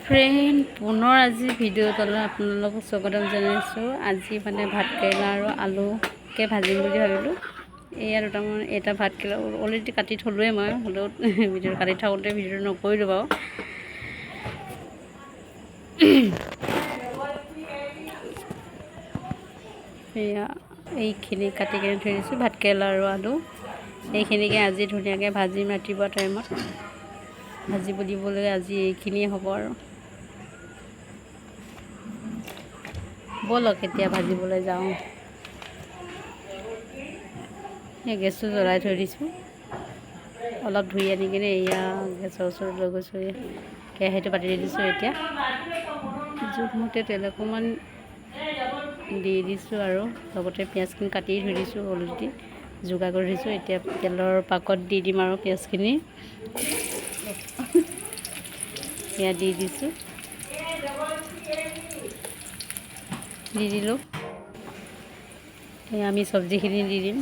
Friend পুনৰ আজি ভিডিঅ'ত আপোনালোকক স্বাগতম জনাইছোঁ। আজি মানে ভাতকেৰেলা আৰু আলুকে ভাজিম বুলি ভাবিলোঁ। এয়া দুটামান এটা ভাতকেৰেলা অলৰেডি কাটি থ'লোৱে মই, হ'লেও ভিডিঅ' কাটি থাকোঁতে ভিডিঅ'টো নকৰিলোঁ বাৰু। এয়া এইখিনি কাটি কিনে থৈ দিছোঁ, ভাতকেৰেলা আৰু আলু। এইখিনিকে আজি ধুনীয়াকৈ ভাজিম ৰাতিপুৱা টাইমত। ভাজিব দিবলৈ আজি এইখিনিয়ে হ'ব আৰু। ব'লক এতিয়া ভাজিবলৈ যাওঁ। এই গেছটো জ্বলাই থৈ দিছোঁ। অলপ ধুই আনি কিনে এয়া গেছৰ ওচৰত লৈ গৈছোঁ। কেৰাহীটো পাতি দিছোঁ। এতিয়া জোখমতে তেল অকণমান দি দিছোঁ আৰু লগতে পিঁয়াজখিনি কাটি থৈ দিছোঁ, অলৰেডি যোগাৰ কৰি দিছোঁ। এতিয়া তেলৰ পাকত দি দিম আৰু পিঁয়াজখিনি এয়া দি দিছোঁ। দি দিলোঁ। আমি চব্জিখিনি দি দিম।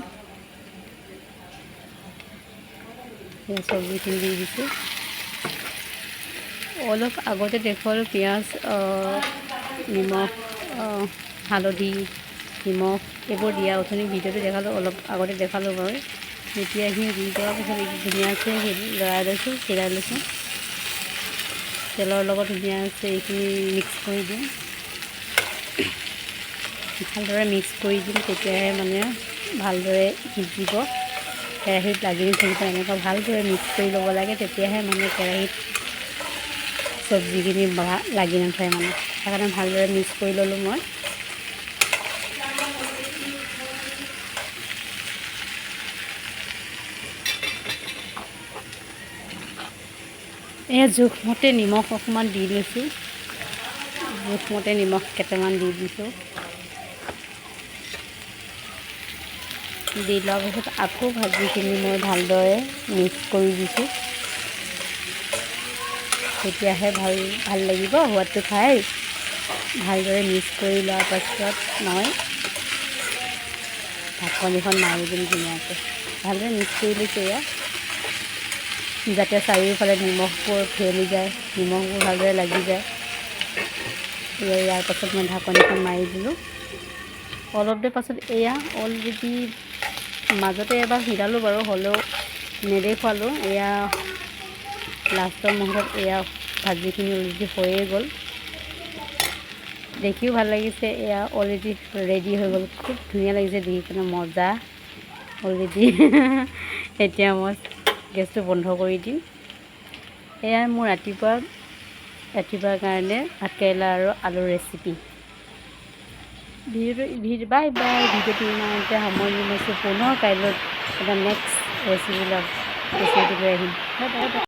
চব্জিখিনি দি দিছোঁ। অলপ আগতে দেখুৱালোঁ পিঁয়াজ, নিমখ, হালধি, নিমখ এইবোৰ দিয়া অথনি ভিডিঅ'টো দেখালোঁ, অলপ আগতে দেখালোঁ বাৰু। এতিয়া এইখিনি দি দিয়াৰ পিছত ধুনীয়াকৈ লৰাই লৈছোঁ, চিৰাই লৈছোঁ। তেলৰ লগত ধুনীয়াকৈ এইখিনি মিক্স কৰি দিওঁ। ভালদৰে মিক্স কৰি দিম, তেতিয়াহে মানে ভালদৰে সিজিব। কেৰাহীত লাগি থাকিব, এনেকুৱা ভালদৰে মিক্স কৰি ল'ব লাগে, তেতিয়াহে মানে কেৰাহীত চব্জিখিনি লাগি নাথাকে মানে। সেইকাৰণে ভালদৰে মিক্স কৰি ল'লোঁ মই। এয়া জোখমতে নিমখ অকণমান দি লৈছোঁ। জোখমতে নিমখ কেইটামান দি দিছোঁ। দি লোৱাৰ পিছত আকৌ ভাজিখিনি মই ভালদৰে মিক্স কৰি দিছোঁ। তেতিয়াহে ভাল লাগিব সোৱাদটো খাই। ভালদৰে মিক্স কৰি লোৱাৰ পাছত মই ঢাকনিখন মাৰি দিম ধুনীয়াকৈ। ভালদৰে মিক্স কৰি লৈছোঁ এয়া, যাতে চাৰিওফালে নিমখবোৰ ফেলি যায়, নিমখবোৰ ভালদৰে লাগি যায়। ইয়াৰ পাছত মই ঢাকনিখন মাৰি দিলোঁ। অলপ দেৰি পাছত এয়া অলৰেডি মাজতে এবাৰ সিজালোঁ বাৰু, হ'লেও নেদেখুৱালোঁ। এয়া লাষ্টৰ মুহূৰ্তত এয়া ভাজিখিনি অলৰেডি হৈয়ে গ'ল। দেখিও ভাল লাগিছে। এয়া অলৰেডি ৰেডি হৈ গ'ল। খুব ধুনীয়া লাগিছে দেখি কিনে, মজা অলৰেডি। এতিয়া মই গেছটো বন্ধ কৰি দিম। এয়াই মোৰ ৰাতিপুৱাৰ কাৰণে ভাতকেৰেলা আৰু আলুৰ ৰেচিপি। Bye bye. ভিডিঅ'টো ইমানতে সামৰণি মাৰিছোঁ। পুনৰ কাইলৈ এটা নেক্সট ৰেচিপি লৈ আহিম। Bye bye.